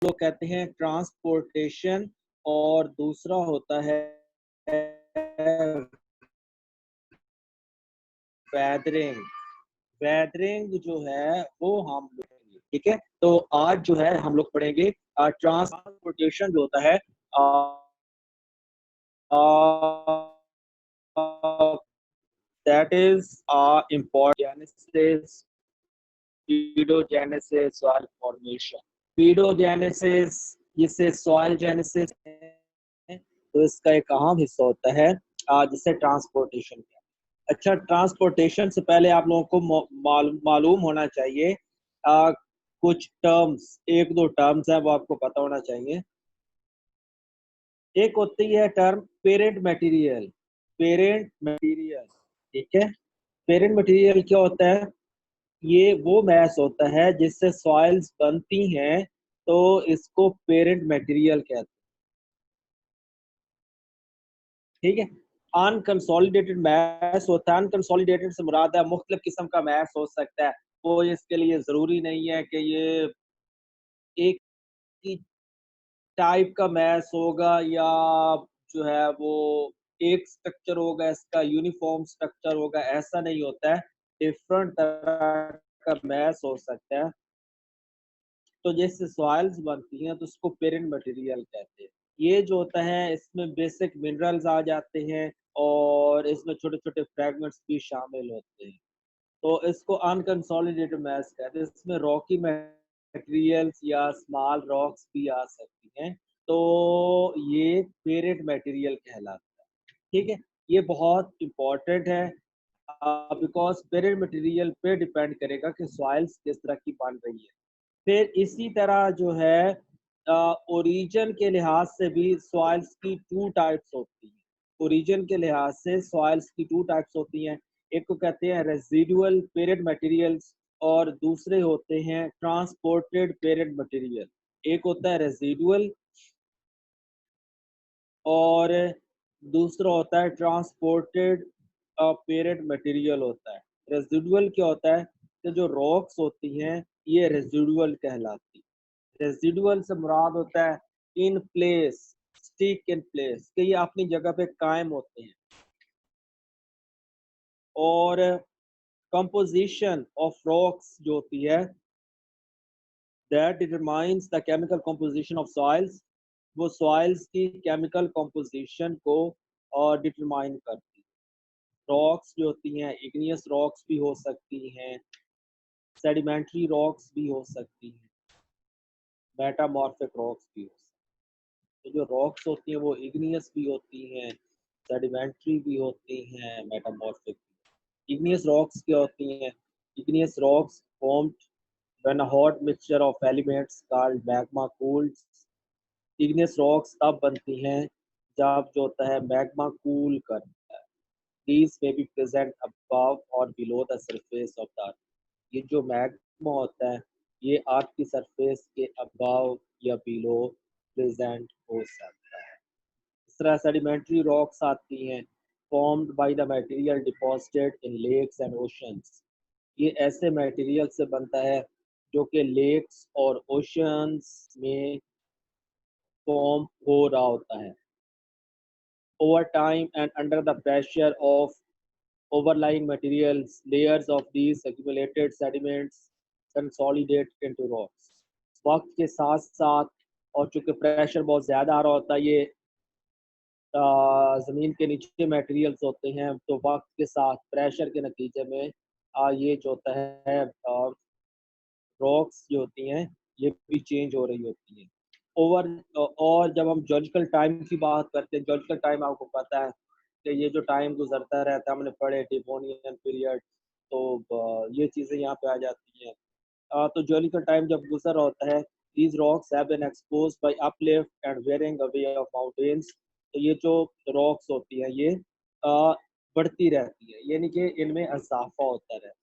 लोग कहते हैं ट्रांसपोर्टेशन और दूसरा होता है वेदरिंग। वेदरिंग जो है वो हम लोग पढ़ेंगे, ठीक है। तो आज जो है हम लोग पढ़ेंगे ट्रांसपोर्टेशन जो होता है that is important paedogenesis soil formation. Paedogenesis जिसे सॉइल जेनेसिस है, तो इसका एक अहम हिस्सा होता है जिसे ट्रांसपोर्टेशन है। अच्छा, ट्रांसपोर्टेशन से पहले आप लोगों को मालूम होना चाहिए कुछ टर्म्स, एक दो टर्म्स है वो आपको पता होना चाहिए। एक होती है term parent material. Parent material, ठीक है। पेरेंट मटेरियल क्या होता है? ये वो मैस होता है जिससे सॉइल्स बनती हैं, तो इसको पेरेंट मटेरियल कहते हैं, ठीक है। अनकंसोलिडेटेड मैस होता है। अनकंसोलिडेटेड से मुराद है मुख्तलिफ किस्म का मैस हो सकता है। वो इसके लिए जरूरी नहीं है कि ये एक ही टाइप का मैस होगा या जो है वो एक स्ट्रक्चर होगा, इसका यूनिफॉर्म स्ट्रक्चर होगा, ऐसा नहीं होता है। डिफरेंट तरह का मैस हो सकता है। तो जैसे सॉइल्स बनती हैं तो उसको पेरेंट मटेरियल कहते हैं। ये जो होता है इसमें बेसिक मिनरल्स आ जाते हैं और इसमें छोटे छोटे फ्रैगमेंट्स भी शामिल होते हैं। तो इसको अनकंसोलिडेटेड मैस कहते हैं। इसमें रॉकी मटेरियल्स या स्मॉल रॉक्स भी आ सकती हैं, तो ये पेरेंट मटेरियल कहलाता है, ठीक है। ये बहुत इम्पोर्टेंट है बिकॉज पेरेंट मटेरियल पे डिपेंड करेगा कि सॉइल्स किस तरह की बन रही है। फिर इसी तरह जो है ओरिजिन के लिहाज से भी सॉइल्स की टू टाइप्स होती हैं। ओरिजिन के लिहाज से सॉइल्स की टू टाइप्स होती हैं। एक को कहते हैं रेजिडुअल पेरेंट मटेरियल्स और दूसरे होते हैं ट्रांसपोर्टेड पेरेंट मटेरियल। एक होता है रेजिडुअल और दूसरा होता है ट्रांसपोर्टेड पेरेंट मटेरियल होता है। रेजिडुअल क्या होता है कि जो रॉक्स होती हैं ये रेजिडुअल कहलाती है। रेजिडुअल से मुराद होता है in place, stick in place, कि ये अपनी जगह पे कायम होते हैं। और कंपोजिशन ऑफ रॉक्स जो होती है that determines the chemical composition of soils, वो सॉइल्स की केमिकल कंपोजिशन को और डिटरमाइन करती है। रॉक्स जो होती हैं इग्नियस रॉक्स भी हो सकती हैं, सेडिमेंट्री रॉक्स भी हो सकती हैं, मेटामॉर्फिक रॉक्स भी हो सकती हैं। तो जो रॉक्स होती हैं वो इग्नियस भी होती हैं, सेडिमेंट्री भी होती हैं, मेटामॉर्फिक। इग्नियस रॉक्स क्या होती हैं? Igneous rocks formed when a hot mixture of elements called magma cools. Igneous rocks तब बनती हैं जब जो होता है मैग्मा कूल करता है। These may be present above or below the surface of the earth. ये जो मैग्मा होता है ये अर्थ की सरफेस के अबाव या बिलो प्रेजेंट हो सकता है। इस तरह सेडिमेंट्री रॉक्स आती हैं formed by the material deposited in lakes and oceans. ये ऐसे मटेरियल से बनता है जो कि लेक्स और ओशंस में फॉर्म हो रहा होता है। Over time and under the pressure of overlying materials, layers of these accumulated sediments consolidate into rocks. वक्त के साथ साथ और चूंकि प्रेशर बहुत ज़्यादा आ रहा होता है, ये ज़मीन के नीचे मटेरियल्स होते हैं, तो वक्त के साथ प्रेशर के नतीजे में ये जो होता है रॉक्स जो होती हैं ये भी चेंज हो रही होती हैं। ओवर और जब हम जॉलजिकल टाइम की बात करते हैं, जॉलजिकल टाइम आपको पता है कि ये जो टाइम गुजरता रहता है, हमने पढ़े डिवोनियन पीरियड, तो ये चीज़ें यहाँ पे आ जाती हैं। तो जॉलजिकल टाइम जब गुजर रहा होता है, these rocks have been exposed by uplift and wearing away of mountains। तो ये जो रॉक्स होती हैं ये बढ़ती रहती है, यानी कि इनमें इजाफा होता रहता है।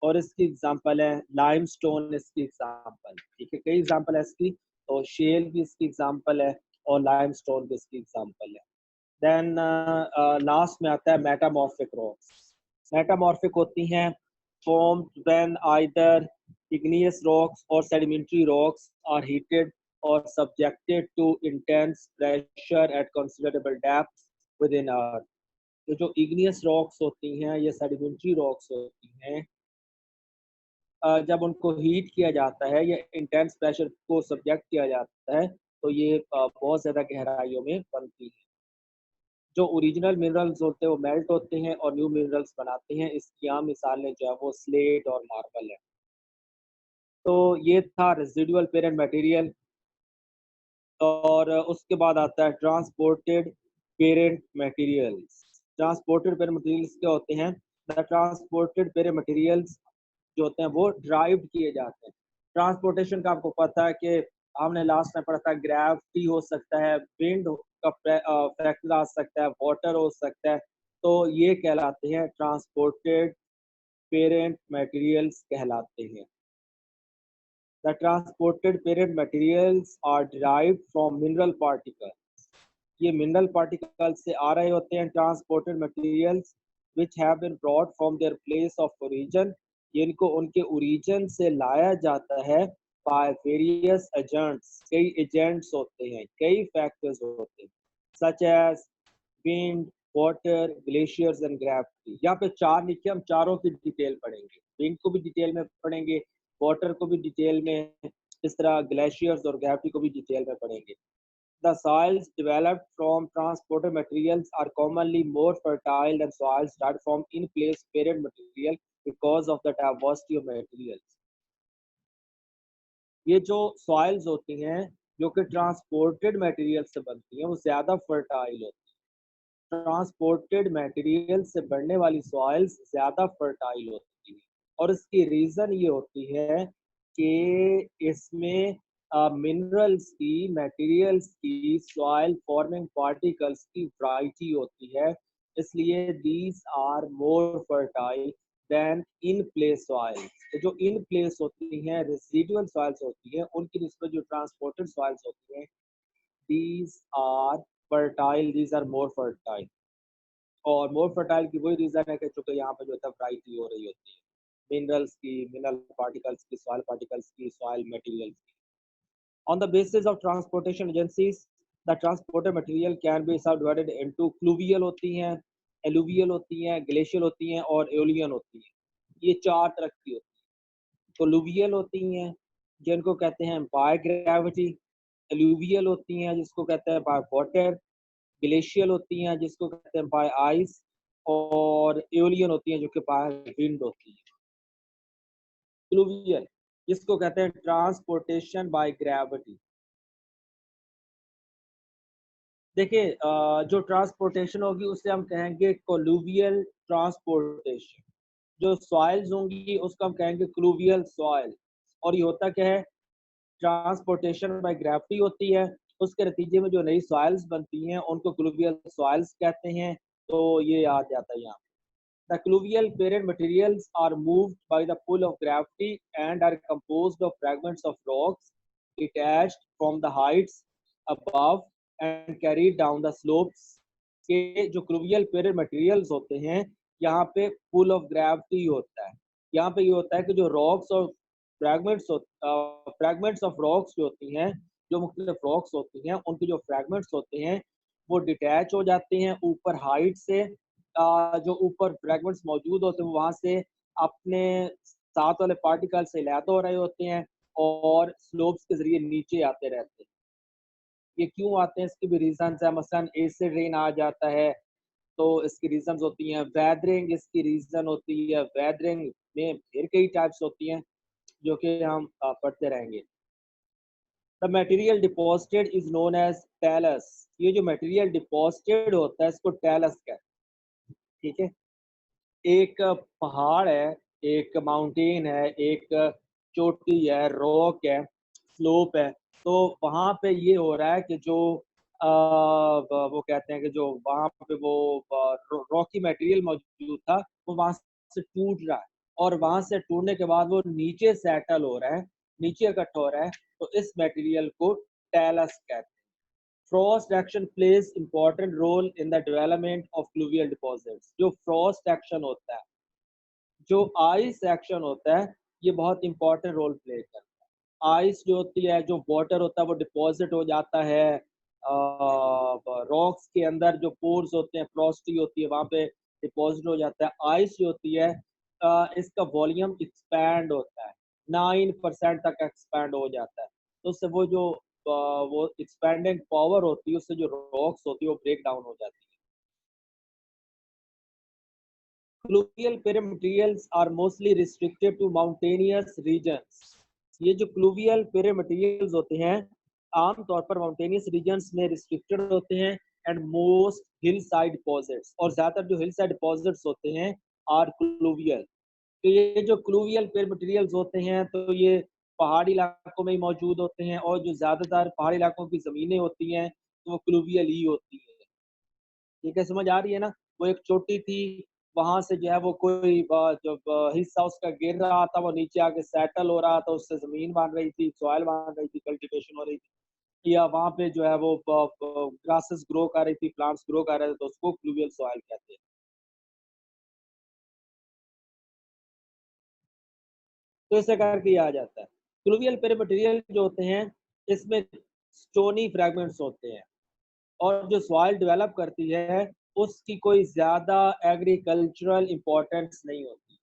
और इसकी एग्जांपल है लाइमस्टोन, इसकी एग्जांपल, ठीक है। कई एग्जांपल है इसकी, तो शेल भी इसकी एग्जांपल है और लाइमस्टोन भी इसकी एग्जांपल है। देन लास्ट में आता है मेटामॉर्फिक रॉक्स। मेटामॉर्फिक होती हैं formed when either igneous rocks or sedimentary rocks are heated or subjected to intense pressure at considerable depths within earth। तो जो igneous rocks होती हैं, ये sedimentary rocks होती हैं, जब उनको हीट किया जाता है या इंटेंस प्रेशर को सब्जेक्ट किया जाता है, तो ये बहुत ज़्यादा गहराइयों में बनती हैं। जो ओरिजिनल मिनरल्स होते हैं वो मेल्ट होते हैं और न्यू मिनरल्स बनाते हैं। इसकी आम मिसालें जो है वो स्लेट और मार्बल है। तो ये था रेजिडुअल पेरेंट मटेरियल। और उसके बाद आता है transported parent materials. Transported parent materials क्या होते हैं? द ट्रांसपोर्टेड पेरेंट मटेरियल्स जो होते हैं वो ड्राइव्ड किए जाते हैं। ट्रांसपोर्टेशन का आपको पता है कि हमने लास्ट में पढ़ा था, ग्रेविटी हो सकता है, विंड का फैक्टर आ सकता है, वाटर हो सकता है। तो ये कहलाते हैं ट्रांसपोर्टेड पेरेंट मटेरियल्स कहलाते हैं। The transported parent materials are derived from mineral particles। ये मिनरल पार्टिकल्स से आ रहे होते हैं। Transported materials which have been brought from their place of origin, इनको उनके ओरिजिन से लाया जाता है बाय वेरियस एजेंट्स। कई एजेंट्स होते हैं, कई फैक्टर्स होते हैं, such as wind, water, glaciers and gravity. यहाँ पे चार लिखे, हम चारों की डिटेल पढ़ेंगे। विंड को भी डिटेल में पढ़ेंगे, वाटर को भी डिटेल में, इस तरह ग्लेशियर्स और ग्रेविटी को भी डिटेल में पढ़ेंगे। The soils developed from transported materials are commonly more fertile than soils derived from in-place parent material because of the diversity of materials। ये जो सॉइल्स होती हैं जो कि ट्रांसपोर्टेड मटेरियल से बनती हैं वो ज़्यादा फर्टाइल होती हैं। ट्रांसपोर्टेड मटेरियल से बनने वाली सॉइल्स ज़्यादा फर्टाइल होती हैं और इसकी रीज़न ये होती है कि इसमें मिनरल्स की, मटेरियल्स की, सॉइल फॉर्मिंग पार्टिकल्स की वैरायटी होती है, इसलिए these are more fertile than in place soils. जो इन प्लेस होती हैं, रेसिडुअल सॉइल्स होती हैं, उनकी निस्बत जो ट्रांसपोर्टेड सॉइल्स होती हैं, these are fertile, these are more fertile. और मोर फर्टाइल की वही रीज़न है कि चूँकि यहाँ पे जो है वैरायटी हो रही होती है, मिनरल्स की, मिनरल पार्टिकल्स की, सॉइल पार्टिकल्स की, सॉइल मटेरियल्स की। On the basis of transportation agencies, the transported material can be subdivided into fluvial होती हैं, alluvial होती हैं, glacial होती हैं और aeolian होती हैं। ये चार तरह की होती हैं। तो alluvial होती हैं जिनको कहते हैं by gravity, alluvial होती हैं जिसको कहते हैं by water, glacial होती हैं जिसको कहते हैं by ice और aeolian होती हैं जो कि by wind होती हैं। alluvial जिसको कहते हैं ट्रांसपोर्टेशन बाय ग्रेविटी। देखिए जो ट्रांसपोर्टेशन होगी उसे हम कहेंगे कोलुवियल ट्रांसपोर्टेशन। जो सॉइल्स होंगी उसको हम कहेंगे क्लूवियल सॉइल। और ये होता क्या है? ट्रांसपोर्टेशन बाय ग्रेविटी होती है, उसके नतीजे में जो नई सॉइल्स बनती हैं उनको क्लूवियल सॉइल्स कहते हैं। तो ये आ जाता है यहाँ। The colluvial parent materials are moved by the pull of gravity and are composed of fragments of rocks detached from the heights above and carried down the slopes। के जो colluvial parent materials होते हैं, यहाँ पे pull of gravity होता है। यहाँ पे ये होता है कि जो rocks और fragments of rocks जो होती हैं, जो मुख्तलिफ rocks होती हैं, उनके जो fragments होते हैं वो डिटैच हो जाते हैं ऊपर हाइट से। जो ऊपर फ्रैगमेंट्स मौजूद होते हैं वहाँ से अपने साथ वाले पार्टिकल से लैद हो रहे होते हैं और स्लोप्स के ज़रिए नीचे आते रहते हैं। ये क्यों आते हैं इसकी भी रीज़न्स है, मसलन एसिड रेन आ जाता है तो इसकी रीज़न्स होती हैं। वेदरिंग इसकी रीज़न होती है। वेदरिंग में फिर कई टाइप्स होती हैं जो कि हम पढ़ते रहेंगे। The material deposited is known as talus. ये जो मटेरियल डिपॉजिटेड होता है इसको टैलस कहते हैं। ठीक है। एक पहाड़ है, एक माउंटेन है, एक चोटी है, रॉक है, स्लोप है, तो वहाँ पे ये हो रहा है कि जो वो कहते हैं कि जो वहाँ पे वो रॉकी मटेरियल मौजूद था वो वहाँ से टूट रहा है और वहाँ से टूटने के बाद वो नीचे सेटल हो रहा है, नीचे इकट्ठा हो रहा है, तो इस मटेरियल को टैलस कहते हैं। Frost action plays important role in the development of fluvial deposits। जो frost action होता है, जो ice action होता है, ये बहुत इंपॉर्टेंट रोल प्ले करता है। आइस जो होती है, जो वाटर होता है वो डिपॉज़िट हो जाता है रॉक्स के अंदर जो पोर्स होते हैं, पोरोसिटी होती है वहाँ पे डिपॉज़िट हो जाता है। आइस जो होती है इसका वॉल्यूम एक्सपैंड होता है, 9% तक एक्सपैंड हो जाता है। तो उससे वो एक्सपैंडिंग पावर होती है, उससे जो रॉक्स होती है वो ब्रेक डाउन हो जाती है। Pluvial materials are mostly restricted to mountainous regions. ये जो प्लूवियल पेरे मटेरियल्स होते हैं आमतौर पर माउंटेनियस रीजन्स में रिस्ट्रिक्टेड होते हैं and most hill side deposits और ज्यादातर जो हिल साइड डिपॉजिट्स होते हैं आर क्लूवियल। तो ये जो क्लूवियल पेर मटेरियल्स होते हैं तो ये पहाड़ी इलाकों में ही मौजूद होते हैं और जो ज्यादातर पहाड़ी इलाकों की जमीनें होती हैं तो वो क्लूवियल ही होती है। ठीक है, समझ आ रही है ना? वो एक चोटी थी, वहाँ से जो है वो कोई जब हिस्सा उसका गिर रहा था, वो नीचे आके सेटल हो रहा था, उससे ज़मीन बन रही थी, सॉइल बन रही थी, कल्टीवेशन हो रही थी। या वहाँ पे जो है वो ग्रासेस ग्रो कर रही थी, प्लांट्स ग्रो कर रहे थे, तो उसको फ्लूवियल सॉइल कहते हैं। तो इसे करके ये आ जाता है। फ्लूवियल पेरे मटेरियल जो होते हैं, इसमें स्टोनी फ्रैगमेंट्स होते हैं और जो सॉइल डेवलप करती है, उसकी कोई ज़्यादा एग्रीकल्चरल इम्पोर्टेंस नहीं होती।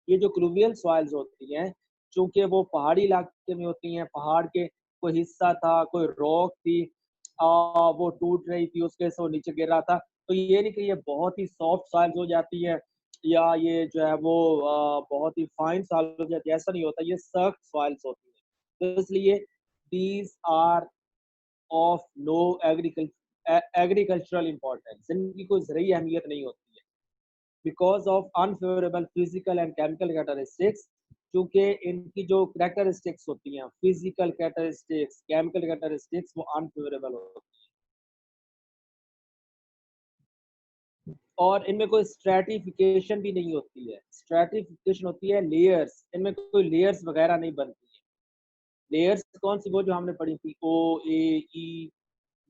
ये जो क्लूवियल सॉइल्स होती हैं, चूँकि वो पहाड़ी इलाके में होती हैं, पहाड़ के कोई हिस्सा था, कोई रॉक थी वो टूट रही थी, उसके से वो नीचे गिर रहा था। तो ये नहीं कि ये बहुत ही सॉफ्ट सॉइल्स हो जाती है या ये जो है वो बहुत ही फाइन सॉइल हो जाती है, ऐसा नहीं होता, ये सख्त सॉइल्स होती हैं। तो इसलिए these are of no agricultural importance, इनकी कोई ज़रूरी अहमियत नहीं होती है। Because of unfavourable physical and chemical characteristics, क्योंकि इनकी जो कैरेक्टरिस्टिक्स होती हैं फिजिकल कैरेक्टरिस्टिक्स केमिकल कैरेक्टरिस्टिक्स वो अनफेवरेबल होती हैं और इनमें कोई स्ट्रेटिफिकेशन भी नहीं होती है। स्ट्रेटिफिकेशन होती है लेयर्स, इनमें कोई लेयर्स वगैरह नहीं बनती है। लेयर्स कौन सी, वो जो हमने पढ़ी थी ओ ए ई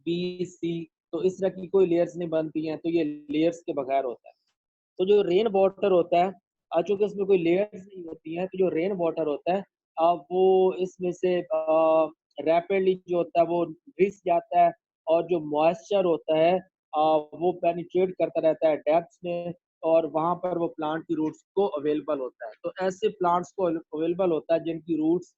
बी सी, तो इस तरह की कोई लेयर्स नहीं बनती हैं, तो ये लेयर्स के बगैर होता है। तो जो रेन वाटर होता है चूँकि उसमें कोई लेयर्स नहीं होती हैं, तो जो रेन वाटर होता है वो इसमें से रैपिडली जो होता है वो रिस जाता है और जो मॉइस्चर होता है वो पेनिट्रेट करता रहता है डेप्थ्स में और वहाँ पर वो प्लांट की रूट्स को अवेलेबल होता है। तो ऐसे प्लांट्स को अवेलेबल होता है जिनकी roots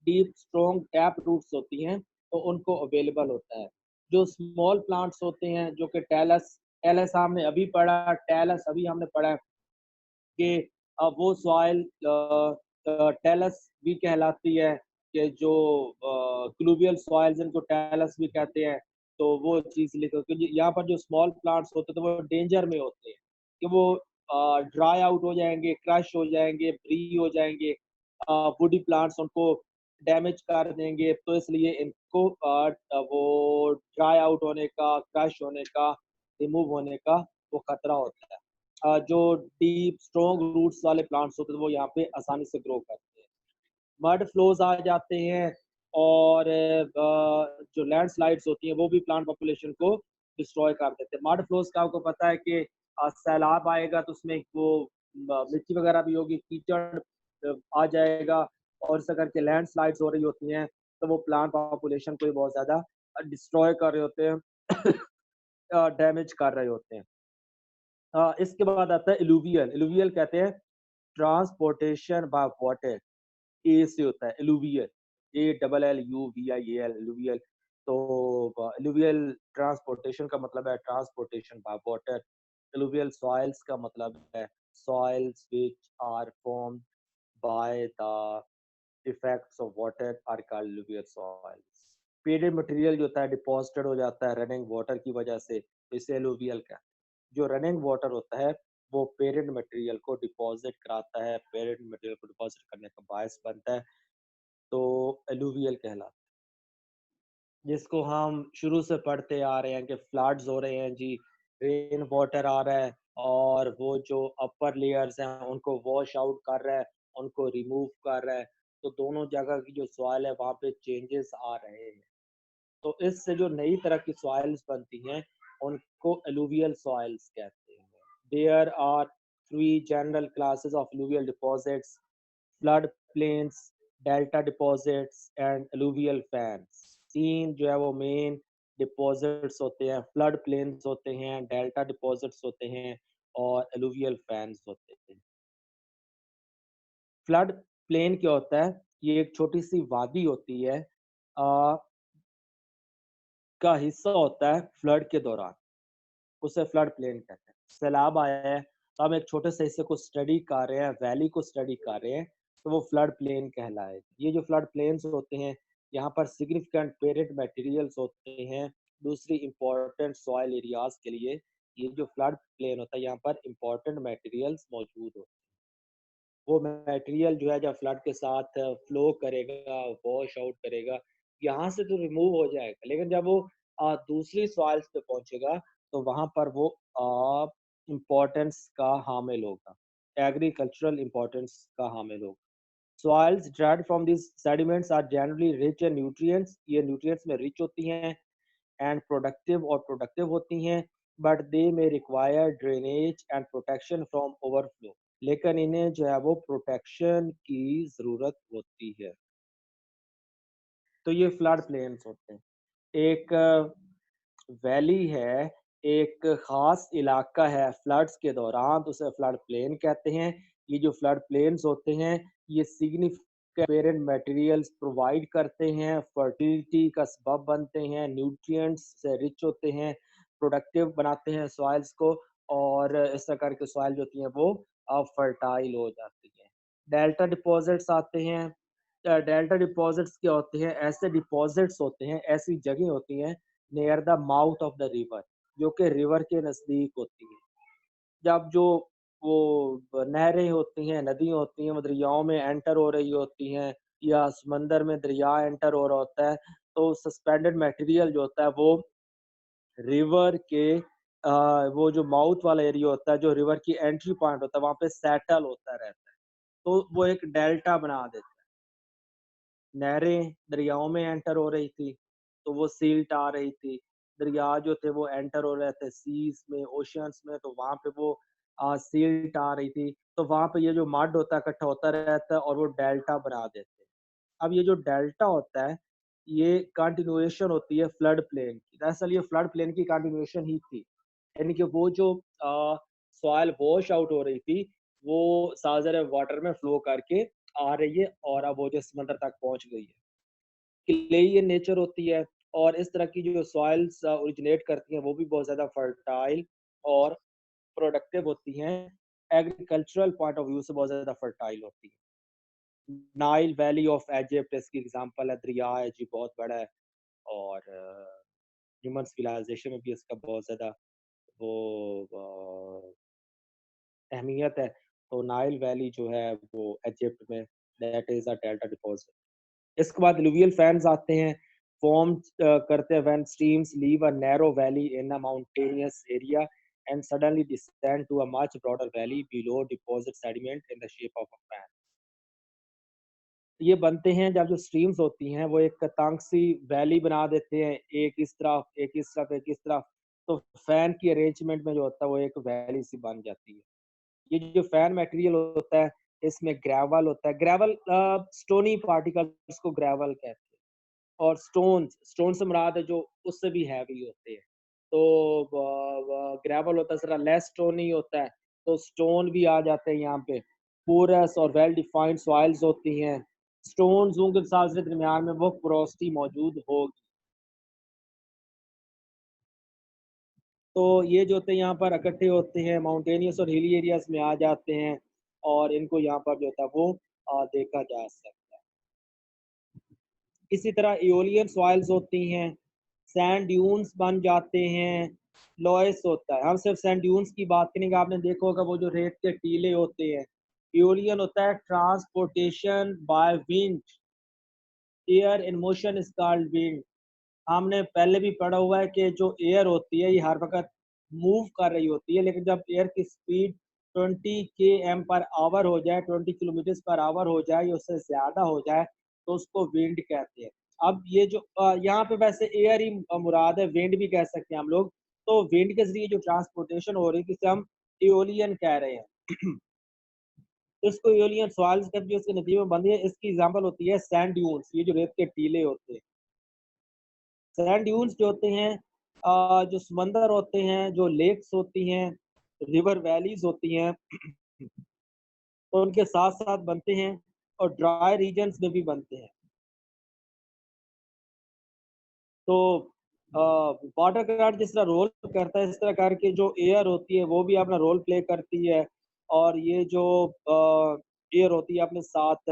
deep strong tap roots होती हैं, तो उनको अवेलेबल होता है। जो स्मॉल प्लांट्स होते हैं जो कि टेलस टेलस हमने अभी पढ़ा टेलस अभी हमने पढ़ा कि वो सॉइल टेलस भी कहलाती है कि जो क्लूवियल सॉइल्स इनको टेलस भी कहते हैं। तो वो चीज़ लिखो क्योंकि यहाँ पर जो स्मॉल प्लांट्स होते हैं तो वो डेंजर में होते हैं कि वो ड्राई आउट हो जाएँगे, क्रश हो जाएँगे, फ्री हो जाएँगे। वुडी प्लांट्स उनको डैमेज कर देंगे, तो इसलिए इनको वो ड्राई आउट होने का, क्रश होने का, रिमूव होने का वो खतरा होता है। जो डीप स्ट्रॉन्ग रूट्स वाले प्लांट्स होते हैं वो यहाँ पे आसानी से ग्रो करते हैं। मड फ्लोज आ जाते हैं और जो लैंडस्लाइड्स होती हैं वो भी प्लांट पॉपुलेशन को डिस्ट्रॉय कर देते हैं। मड फ्लोज का आपको पता है कि सैलाब आएगा तो उसमें वो मिट्टी वगैरह भी होगी, कीचड़ आ जाएगा और इस करके लैंडस्लाइड्स हो रही होती हैं, तो वो प्लांट पॉपुलेशन को भी बहुत ज़्यादा डिस्ट्रॉय कर रहे होते हैं, डैमेज कर रहे होते हैं। इसके बाद आता है एलुवियल। एलुवियल कहते हैं ट्रांसपोर्टेशन बाय वाटर, ए से होता है alluvial, A double L U V I A L alluvial. तो एलुवियल ट्रांसपोर्टेशन का मतलब है transportation by water. Alluvial soils का मतलब है soils which are formed by the effects of water are called alluvial soils. पेडेड मटेरियल जो होता है डिपॉजिटेड हो जाता है रनिंग वाटर की वजह से, तो इसे एलुवियल कहते हैं। जो रनिंग वाटर होता है वो पेरेंट मटेरियल को डिपॉजिट कराता है, पेरेंट मटेरियल को डिपॉजिट करने का बायस बनता है, तो एलुवियल कहलाता है। जिसको हम शुरू से पढ़ते आ रहे हैं कि फ्लड्स हो रहे हैं जी, रेन वाटर आ रहा है और वो जो अपर लेयर्स हैं उनको वॉश आउट कर रहा है, उनको रिमूव कर रहा है, तो दोनों जगह की जो सॉइल है वहाँ पे चेंजेस आ रहे हैं। तो इससे जो नई तरह की सॉइल्स बनती हैं उनको एलुवियल सॉइल्स कहते हैं। There are three general classes of alluvial deposits: flood plains, delta deposits and alluvial fans. 3 जो है वो मेन डिपॉजिट्स होते हैं, फ्लड प्लेन्स होते हैं, डेल्टा डिपॉजिट्स होते हैं और एलुवियल फैंस होते हैं। फ्लड प्लेन क्या होता है? ये एक छोटी-सी वादी होती है अ, का हिस्सा होता है फ्लड के दौरान, उसे फ्लड प्लेन कहते हैं। सैलाब आया है, तो हम एक छोटे से हिस्से को स्टडी कर रहे हैं, वैली को स्टडी कर रहे हैं, तो वो फ्लड प्लेन कहलाएगा। ये जो फ्लड प्लेन्स होते हैं, यहाँ पर सिग्निफिकेंट पेरेंट मटेरियल्स होते हैं, दूसरी इम्पोर्टेंट सॉइल एरियाज़ के लिए ये जो फ्लड प्लेन होता है, यहाँ पर इम्पोर्टेंट मटेरियल्स मौजूद होते हैं। वो मटेरियल जो है जब फ्लड के साथ फ्लो करेगा, वॉश आउट करेगा, यहाँ से तो रिमूव हो जाएगा, लेकिन जब वो दूसरी सॉइल्स पे पहुँचेगा, तो वहाँ पर वो इम्पोर्टेंस का हामिल होगा, एग्रीकल्चरल इम्पोर्टेंस का हामिल होगा। Soils derived from these sediments are generally rich in nutrients. ये nutrients में rich होती हैं and productive होती हैं, but they may require drainage and protection from overflow. लेकिन इन्हें जो है वो प्रोटेक्शन की ज़रूरत होती है। तो ये फ्लड प्लेन्स होते हैं। एक वैली है, एक ख़ास इलाका है फ्लड्स के दौरान, तो उसे फ्लड प्लेन कहते हैं। ये जो फ्लड प्लेन्स होते हैं, ये सिग्निफिकेंट पेरेंट मटेरियल्स प्रोवाइड करते हैं, फर्टिलिटी का सबब बनते हैं, न्यूट्रिएंट्स से रिच होते हैं, प्रोडक्टिव बनाते हैं सॉइल्स को और इस प्रकार की सॉइल जो होती हैं वो फर्टाइल हो जाती हैं। डेल्टा डिपॉज़िट्स आते हैं। डेल्टा डिपॉज़िट्स क्या होते हैं? ऐसे डिपॉज़िट्स होते हैं, ऐसी जगह होती हैं near the mouth of the river, जो कि रिवर के नज़दीक होती हैं। जब जो वो नहरें होती हैं, नदी होती हैं, वो दरियाओं में एंटर हो रही होती हैं या समंदर में दरिया एंटर हो रहा होता है, तो सस्पेंडेड मटेरियल जो होता है वो रिवर के वो जो माउथ वाला एरिया होता है, जो रिवर की एंट्री पॉइंट होता है, वहाँ पे सेटल होता रहता है। तो वो एक डेल्टा बना देता है। नहरें दरियाओं में एंटर हो रही थी, तो वो सिल्ट आ रही थी। दरिया जो थे वो एंटर हो रहे थे सीज़ में, ओशियंस में, तो वहाँ पे वो सिल्ट आ रही थी। तो वहाँ पे ये जो मड होता है इकट्ठा होता रहता है और वो डेल्टा बना देते हैं। अब ये जो डेल्टा होता है, ये कंटिन्यूएशन होती है फ्लड प्लेन की। दरअसल ये फ्लड प्लेन की कंटिन्यूएशन ही थी। यानी कि वो जो सॉइल वॉश आउट हो रही थी, वो साज़र वाटर में फ्लो करके आ रही है और अब वो जो समंदर तक पहुँच गई है। क्लेई इन नेचर होती है और इस तरह की जो सॉइल्स ओरिजिनेट करती हैं, वो भी बहुत ज़्यादा फर्टाइल और प्रोडक्टिव होती हैं। एग्रीकल्चरल पॉइंट ऑफ व्यू से बहुत ज़्यादा फर्टाइल होती हैं। नाइल वैली ऑफ इजिप्ट इसकी एग्ज़ाम्पल है, दरिया है जी बहुत बड़ा है और ह्यूमन सिविलाइज़ेशन में भी इसका बहुत ज़्यादा वो अहमियत है। तो नाइल वैली जो है वो इजिप्ट में that is a delta deposit. इसके बाद एलुवियल फैन्स आते हैं, फॉर्म करते हैं when streams leave a narrow valley in a mountainous area and suddenly descend to a much broader valley below deposit sediment in the shape of a fan. ये बनते हैं जब जो स्ट्रीम्स होती हैं वो एक तंग सी वैली बना देते हैं, एक इस तरफ, एक इस तरफ, एक इस तरफ, तो फैन की अरेंजमेंट में जो होता है वो एक वैली सी बन जाती है। ये जो फैन मटेरियल होता है, इसमें ग्रेवल होता है। ग्रेवल स्टोनी पार्टिकल्स को ग्रेवल कहते हैं। और स्टोन से मुराद है जो उससे भी हैवी होते हैं। तो ग्रेवल होता है ज़रा लेस स्टोनी होता है, तो स्टोन भी आ जाते हैं यहाँ पे। पोरस और वेल डिफाइंड सॉइल्स होती हैं। स्टोन्स के साथ के दरमियान में वो पोरोसिटी मौजूद होगी। तो ये जो होते हैं यहाँ पर इकट्ठे होते हैं, माउंटेनियस और हिली एरियाज़ में आ जाते हैं और इनको यहाँ पर जो होता है वो देखा जा सकता है। इसी तरह एओलियन सॉइल्स होती हैं, सैंड ड्यून्स बन जाते हैं, लॉयस होता है। हम सिर्फ सैंड ड्यून्स की बात करेंगे, आपने देखा होगा वो जो रेत के टीले होते हैं। एओलियन होता है transportation by wind, air in motion is called wind. हमने पहले भी पढ़ा हुआ है कि जो एयर होती है ये हर वक़्त मूव कर रही होती है, लेकिन जब एयर की स्पीड 20 km पर आवर हो जाए, 20 किलोमीटर्स पर आवर हो जाए या उससे ज़्यादा हो जाए, तो उसको विंड कहते हैं। अब ये जो यहाँ पे वैसे एयर ही मुराद है, विंड भी कह सकते हैं हम लोग। तो विंड के ज़रिए जो ट्रांसपोर्टेशन हो रही है, जिसे हम एओलियन कह रहे हैं। इसको एलियन सॉइल्स कहते हैं, इसके नतीजे में बनती है। इसकी एग्जांपल होती है सैंड ड्यून्स, ये जो रेत के टीले होते हैं। सैंड ड्यून्स जो होते हैं जो समंदर होते हैं, जो लेक्स होती हैं, रिवर वैलीज होती हैं, तो उनके साथ साथ बनते हैं और ड्राई रीजन्स में भी बनते हैं। तो वाटर क्राफ्ट जिस तरह रोल करता है, इस तरह करके जो एयर होती है वो भी अपना रोल प्ले करती है। और ये जो एयर होती है अपने साथ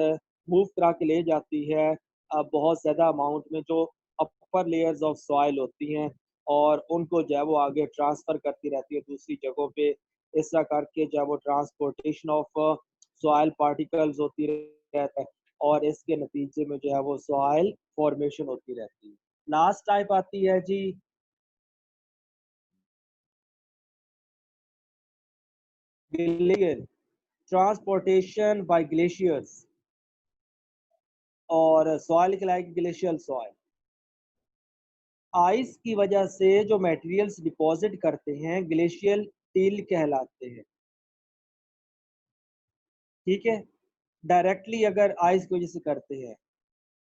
मूव करा के ले जाती है बहुत ज़्यादा अमाउंट में, जो अपर लेयर्स ऑफ सॉइल होती हैं, और उनको जो है वो आगे ट्रांसफ़र करती रहती है दूसरी जगहों पे। इस तरह करके जो है वो ट्रांसपोर्टेशन ऑफ सॉइल पार्टिकल्स होती रहता है, और इसके नतीजे में जो है वो सॉइल फॉर्मेशन होती रहती है। लास्ट टाइप आती है जी ग्लेशियर, ट्रांसपोर्टेशन बाय ग्लेशियर्स, और सॉइल कहलाएगी ग्लेशियल सॉइल। आइस की वजह से जो मटेरियल्स डिपॉजिट करते हैं ग्लेशियल टिल कहलाते हैं। ठीक है, डायरेक्टली अगर आइस की वजह से करते हैं,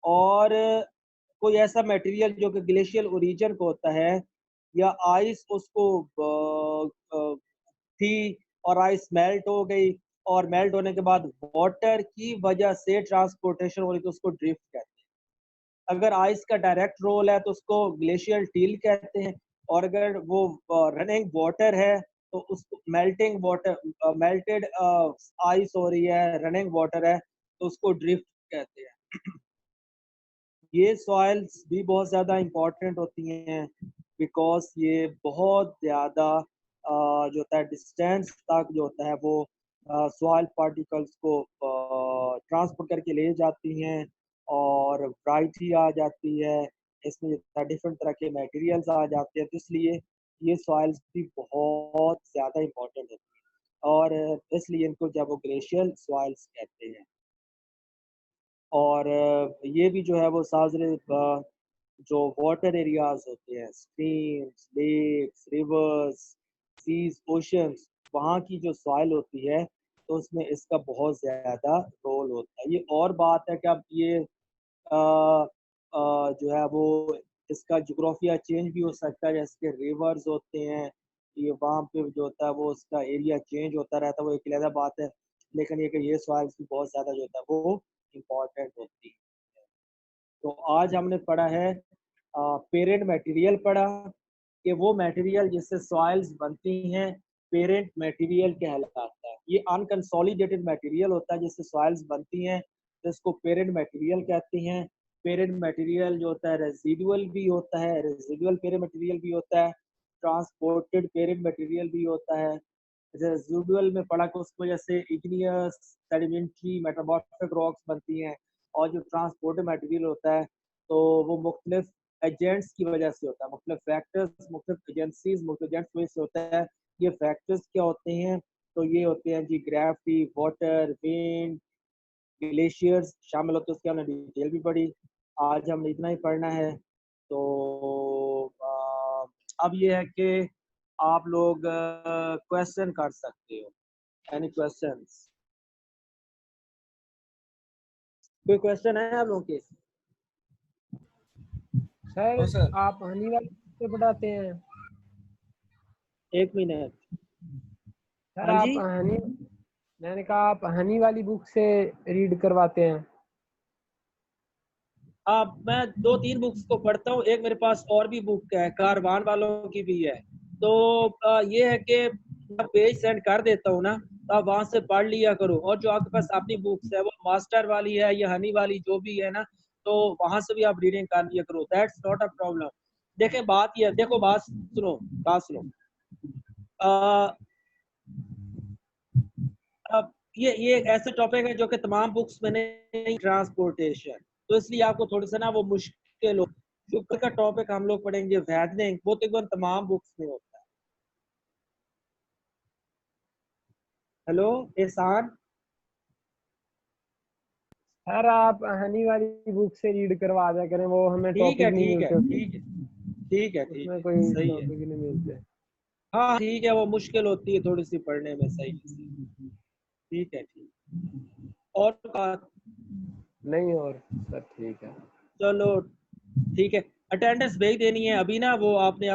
और कोई ऐसा मटेरियल जो कि ग्लेशियल ओरिजिन को होता है, या आइस उसको थी और आइस मेल्ट हो गई, और मेल्ट होने के बाद वाटर की वजह से ट्रांसपोर्टेशन हो रही, तो उसको ड्रिफ्ट कहते हैं। अगर आइस का डायरेक्ट रोल है तो उसको ग्लेशियल टील कहते हैं, और अगर वो रनिंग वाटर है तो उसको मेल्टिंग वाटर, मेल्टेड आइस हो रही है, रनिंग वाटर है, तो उसको ड्रिफ्ट कहते हैं। ये सॉइल्स भी बहुत ज़्यादा इम्पोर्टेंट होती हैं, बिकॉज़ ये बहुत ज़्यादा जो होता है डिस्टेंस तक जो होता है वो सॉइल पार्टिकल्स को ट्रांसपोर्ट करके ले जाती हैं, और वैरायटी आ जाती है। इसमें डिफरेंट तरह के मटेरियल्स आ जाते हैं, तो इसलिए ये सॉइल्स भी बहुत ज़्यादा इम्पोर्टेंट होती हैं, और इसलिए इनको जब वो ग्लेशियल सॉइल्स कहते हैं। और ये भी जो है वो साजरे जो वाटर एरियाज होते हैं, streams, lakes, rivers, seas, oceans, वहाँ की जो सॉइल होती है, तो उसमें इसका बहुत ज़्यादा रोल होता है। ये और बात है कि अब ये जो है वो इसका जोग्राफिया चेंज भी हो सकता है, जैसे कि रिवर्स होते हैं, ये वहाँ पे जो होता है वो उसका एरिया चेंज होता रहता है, वो एक अलग बात है। लेकिन ये कि ये सॉइल्स भी बहुत ज़्यादा जो होता है वो इम्पोर्टेंट होती है। तो आज हमने पढ़ा है पेरेंट मटेरियल पढ़ा, कि वो मटेरियल जिससे सॉइल्स बनती हैं पेरेंट मटेरियल कहलाता है। ये अनकंसोलिडेटेड मटेरियल होता है जिससे सॉइल्स बनती हैं, जिसको पेरेंट मटेरियल कहते हैं। पेरेंट मटेरियल जो होता है रेजिडुअल भी होता है, रेजिडुअल पेरेंट मटेरियल भी होता है, ट्रांसपोर्टेड पेरेंट मटेरियल भी होता है। रेजिडुअल में पढ़ा कि उसकी वजह से इग्नियस, सेडिमेंट्री, मेटामॉर्फिक रॉक्स बनती हैं, और जो ट्रांसपोर्टेड मटेरियल होता है तो वो मुख्तलिफ एजेंट्स की वजह से होता है, मुख्तलिफ फैक्टर्स, मुख्तलिफ एजेंसीज, मुख्तलिफ एजेंट्स की वजह से होता है। ये फैक्टर्स क्या होते हैं? तो ये होते हैं जी ग्रेविटी, वाटर, विंड, ग्लेशियर्स शामिल होते हैं, उसकी हमने डिटेल भी पढ़ी। आज हमने इतना ही पढ़ना है। तो अब ये है कि आप लोग क्वेश्चन कर सकते हो। Any questions? कोई क्वेश्चन है आप लोगों के? सर आप हनी वाली से पढ़ाते हैं? एक मिनट। सर हाँ आप जी, हनी, मैंने कहा आप हनी वाली बुक से रीड करवाते हैं? मैं दो तीन बुक्स को पढ़ता हूँ, एक मेरे पास और भी बुक है, कारवान वालों की भी है। तो ये है कि मैं पेज सेंड कर देता हूँ ना, तो आप वहां से पढ़ लिया करो, और जो आपके पास अपनी बुक्स है वो मास्टर वाली है या हनी वाली जो भी है ना, तो वहां से भी आप रीडिंग कर लिया करो, दैट्स नॉट अ प्रॉब्लम। देखे बात ये, देखो बात सुनो, बात सुनो। अ, अब ये एक ऐसा टॉपिक है जो कि तमाम बुक्स में नहीं, ट्रांसपोर्टेशन, तो इसलिए आपको थोड़ी सा ना वो मुश्किल हो। शुक्र का टॉपिक हम लोग पढ़ेंगे वैदनिंग, वो तकरीबन तमाम बुक्स में होता है। हेलो एहसान, सर आप हनी वाली बुक से रीड करवा दिया करें, वो हमें ठीक है टॉपिक नहीं ठीक है मिलते उसमें। ठीक है ठीक है ठीक उसमें है, कोई सही है। टॉपिक नहीं मिलते। हाँ ठीक है, वो मुश्किल होती है थोड़ी सी पढ़ने में, सही है, सही। ठीक है ठीक। और नहीं और सर ठीक है। चलो ठीक है, अटेंडेंस भेज देनी है अभी ना, वो आपने